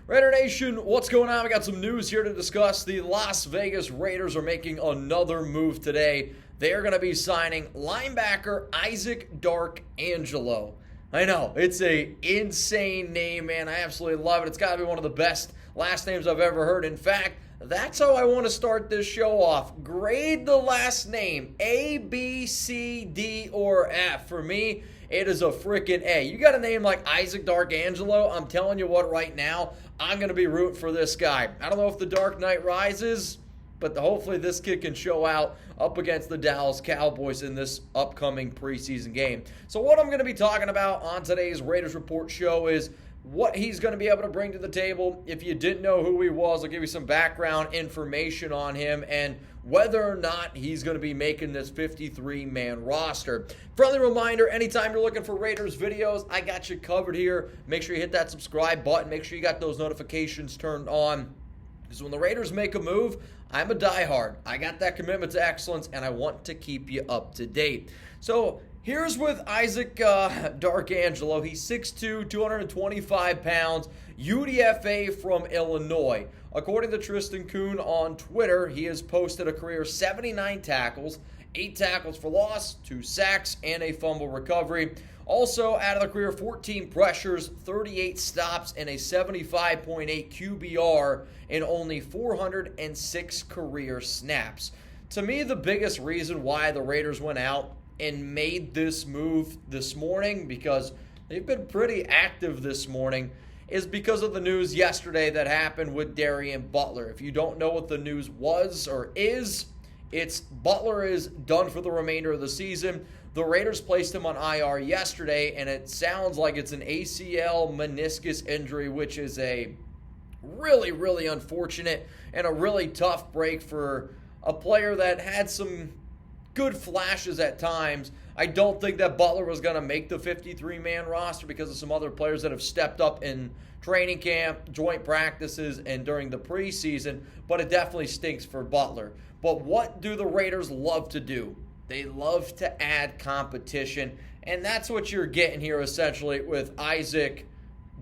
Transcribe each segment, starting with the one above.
Raider Nation, what's going on? We got some news here to discuss. The Las Vegas Raiders are making another move today. They are going to be signing linebacker Isaac Darkangelo. I know, it's an insane name, man. I absolutely love it. It's got to be one of the best last names I've ever heard. In fact, that's how I want to start this show off. Grade the last name, A, B, C, D, or F. For me, it is a freaking A. You got a name like Isaac Darkangelo, I'm telling you what, right now, I'm going to be rooting for this guy. I don't know if the Dark Knight rises, but hopefully this kid can show out up against the Dallas Cowboys in this upcoming preseason game. So what I'm going to be talking about on today's Raiders Report show is what he's going to be able to bring to the table. If you didn't know who he was, I'll give you some background information on him and whether or not he's going to be making this 53-man roster. Friendly reminder, anytime you're looking for Raiders videos, I got you covered here. Make sure you hit that subscribe button. Make sure you got those notifications turned on. Because when the Raiders make a move, I'm a diehard. I got that commitment to excellence, and I want to keep you up to date. So here's with Isaac Darkangelo. He's 6'2", 225 pounds, UDFA from Illinois. According to Tristan Kuhn on Twitter, he has posted a career 79 tackles, 8 tackles for loss, 2 sacks, and a fumble recovery. Also, out of the career, 14 pressures, 38 stops, and a 75.8 QBR in only 406 career snaps. To me, the biggest reason why the Raiders went out and made this move this morning, because they've been pretty active this morning, is because of the news yesterday that happened with Darian Butler. If you don't know what the news was or is, it's Butler is done for the remainder of the season. The Raiders placed him on IR yesterday, and it sounds like it's an ACL meniscus injury, which is a really, really unfortunate and a really tough break for a player that had some good flashes at times. I don't think that Butler was going to make the 53-man roster because of some other players that have stepped up in training camp, joint practices, and during the preseason, but it definitely stinks for Butler. But what do the Raiders love to do? They love to add competition, and that's what you're getting here essentially with Isaac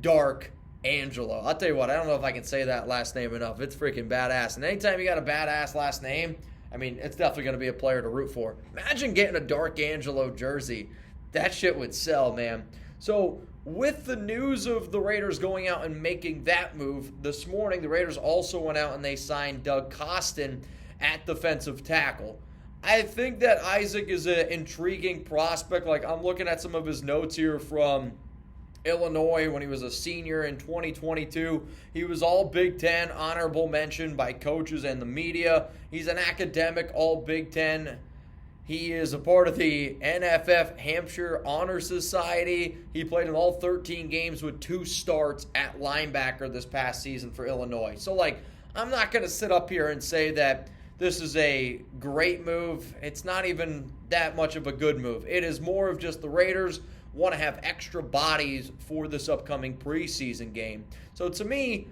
Darkangelo. I'll tell you what, I don't know if I can say that last name enough. It's freaking badass. And anytime you got a badass last name, I mean, it's definitely going to be a player to root for. Imagine getting a Darkangelo jersey. That shit would sell, man. So with the news of the Raiders going out and making that move, this morning the Raiders also went out and they signed Doug Coston at defensive tackle. I think that Isaac is an intriguing prospect. Like, I'm looking at some of his notes here from Illinois when he was a senior in 2022. He was all Big Ten, honorable mention by coaches and the media. He's an academic all Big Ten. He is a part of the NFF Hampshire Honor Society. He played in all 13 games with 2 starts at linebacker this past season for Illinois. So, I'm not going to sit up here and say that this is a great move. It's not even that much of a good move. It is more of just the Raiders want to have extra bodies for this upcoming preseason game. So to me,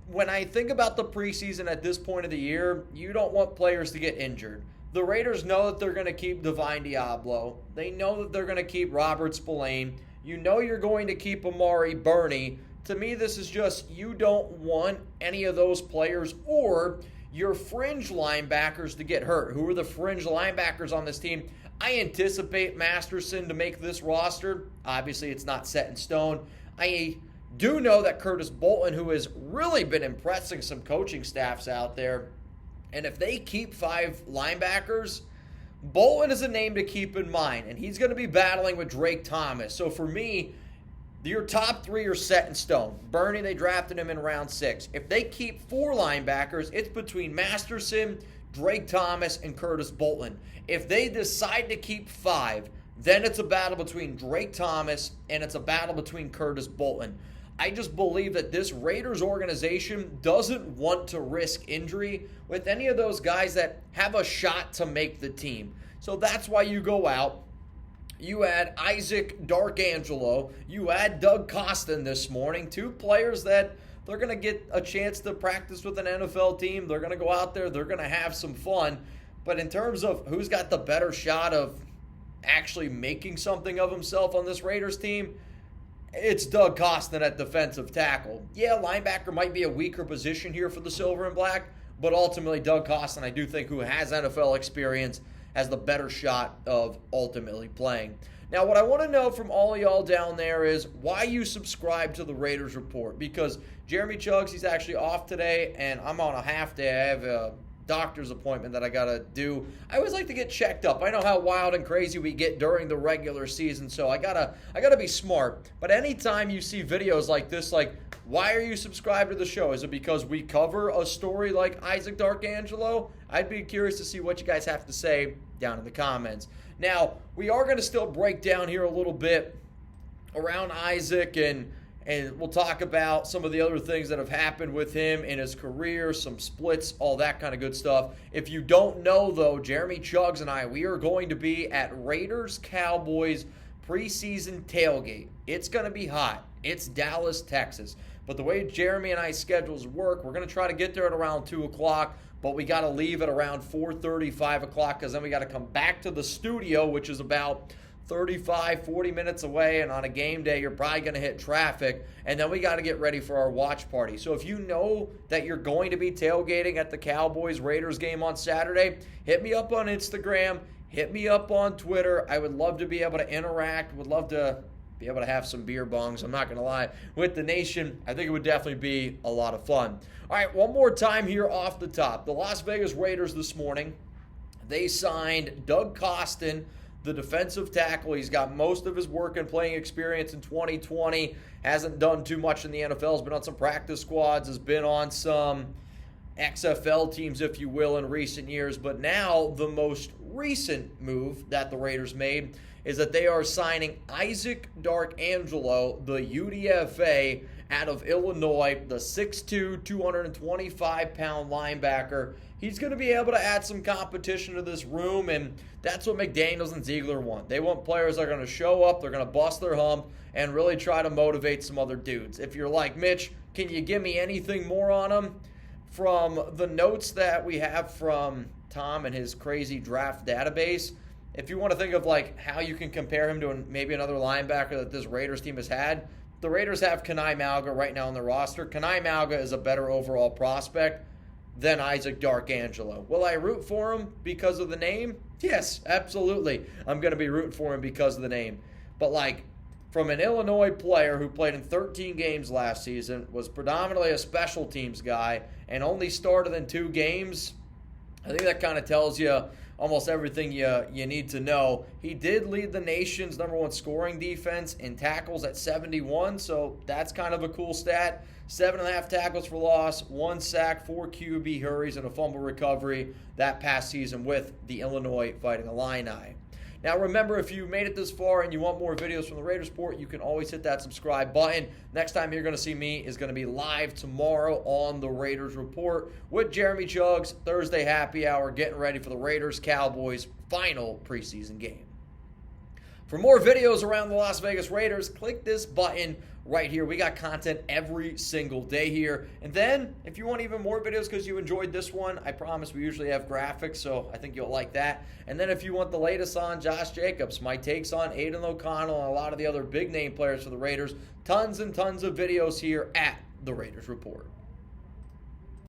when I think about the preseason at this point of the year, you don't want players to get injured. The Raiders know that they're going to keep Divine Diablo. They know that they're going to keep Robert Spillane. You know you're going to keep Amari Burney. To me, this is just you don't want any of those players or your fringe linebackers to get hurt. Who are the fringe linebackers on this team? I anticipate Masterson to make this roster. Obviously, it's not set in stone. I do know that Curtis Bolton, who has really been impressing some coaching staffs out there, and if they keep 5 linebackers, Bolton is a name to keep in mind, and he's going to be battling with Drake Thomas. So for me, your top 3 are set in stone. Burney, they drafted him in round 6. If they keep 4 linebackers, it's between Masterson, Drake Thomas, and Curtis Bolton. If they decide to keep 5, then it's a battle between Drake Thomas and it's a battle between Curtis Bolton. I just believe that this Raiders organization doesn't want to risk injury with any of those guys that have a shot to make the team. So that's why you go out. You add Isaac Darkangelo. You add Doug Coston this morning. 2 players that they're going to get a chance to practice with an NFL team. They're going to go out there. They're going to have some fun. But in terms of who's got the better shot of actually making something of himself on this Raiders team, It's Doug Coston at defensive tackle. Yeah, linebacker might be a weaker position here for the Silver and Black, but ultimately Doug Coston, I do think, who has NFL experience, has the better shot of ultimately playing. Now, what I want to know from all of y'all down there is why you subscribe to the Raiders Report, because Jeremy Chuggs, he's actually off today, and I'm on a half day. I have a doctor's appointment that I gotta do. I always like to get checked up. I know how wild and crazy we get during the regular season, so I gotta be smart. But anytime you see videos like this, like, why are you subscribed to the show? Is it because we cover a story like Isaac Darkangelo? I'd be curious to see what you guys have to say down in the comments. Now, we are going to still break down here a little bit around Isaac, and we'll talk about some of the other things that have happened with him in his career, some splits, all that kind of good stuff. If you don't know, though, Jeremy Chuggs and I, we are going to be at Raiders-Cowboys preseason tailgate. It's going to be hot. It's Dallas, Texas. But the way Jeremy and I's schedules work, we're going to try to get there at around 2 o'clock, but we got to leave at around 4:30, 5 o'clock, because then we got to come back to the studio, which is about 35, 40 minutes away, and on a game day, you're probably going to hit traffic, and then we got to get ready for our watch party. So if you know that you're going to be tailgating at the Cowboys-Raiders game on Saturday, hit me up on Instagram, hit me up on Twitter. I would love to be able to interact, would love to be able to have some beer bongs, I'm not going to lie, with the nation. I think it would definitely be a lot of fun. All right, one more time here off the top. The Las Vegas Raiders this morning, they signed Doug Coston, the defensive tackle. He's got most of his work and playing experience in 2020. Hasn't done too much in the NFL. Has been on some practice squads. Has been on some XFL teams, if you will, in recent years. But now the most recent move that the Raiders made is that they are signing Isaac Darkangelo, the UDFA out of Illinois, the 6'2", 225-pound linebacker. He's going to be able to add some competition to this room, and that's what McDaniels and Ziegler want. They want players that are going to show up, they're going to bust their hump, and really try to motivate some other dudes. If you're like, Mitch, can you give me anything more on him? From the notes that we have from Tom and his crazy draft database, if you want to think of like how you can compare him to maybe another linebacker that this Raiders team has had, the Raiders have Kenai Malga right now on their roster. Kenai Malga is a better overall prospect than Isaac Darkangelo. Will I root for him because of the name? Yes, absolutely. I'm going to be rooting for him because of the name. But like, from an Illinois player who played in 13 games last season, was predominantly a special teams guy, and only started in 2 games, I think that kind of tells you almost everything you need to know. He did lead the nation's #1 scoring defense in tackles at 71, so that's kind of a cool stat. 7.5 tackles for loss, 1 sack, 4 QB hurries, and a fumble recovery that past season with the Illinois Fighting Illini. Now remember, if you made it this far and you want more videos from the Raiders Report, you can always hit that subscribe button. Next time you're going to see me is going to be live tomorrow on the Raiders Report with Jeremy Chuggs, Thursday happy hour, getting ready for the Raiders-Cowboys final preseason game. For more videos around the Las Vegas Raiders, click this button right here. We got content every single day here. And then, if you want even more videos because you enjoyed this one, I promise we usually have graphics, so I think you'll like that. And then if you want the latest on Josh Jacobs, my takes on Aiden O'Connell, and a lot of the other big-name players for the Raiders, tons and tons of videos here at the Raiders Report.